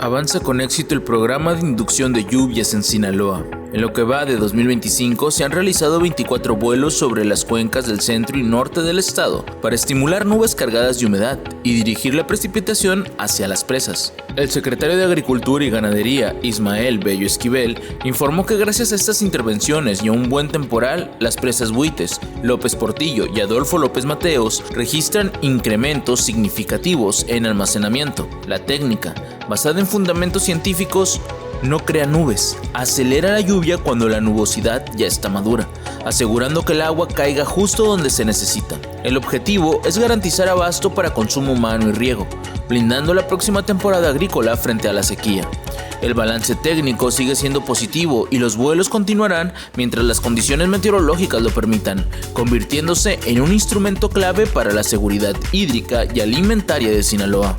Avanza con éxito el programa de inducción de lluvias en Sinaloa. En lo que va de 2025 se han realizado 24 vuelos sobre las cuencas del centro y norte del estado para estimular nubes cargadas de humedad y dirigir la precipitación hacia las presas. El secretario de Agricultura y Ganadería, Ismael Bello Esquivel, informó que gracias a estas intervenciones y a un buen temporal, las presas Buites, López Portillo y Adolfo López Mateos registran incrementos significativos en almacenamiento. La técnica, basada en fundamentos científicos, no crea nubes, acelera la lluvia cuando la nubosidad ya está madura, asegurando que el agua caiga justo donde se necesita. El objetivo es garantizar abasto para consumo humano y riego, blindando la próxima temporada agrícola frente a la sequía. El balance técnico sigue siendo positivo y los vuelos continuarán mientras las condiciones meteorológicas lo permitan, convirtiéndose en un instrumento clave para la seguridad hídrica y alimentaria de Sinaloa.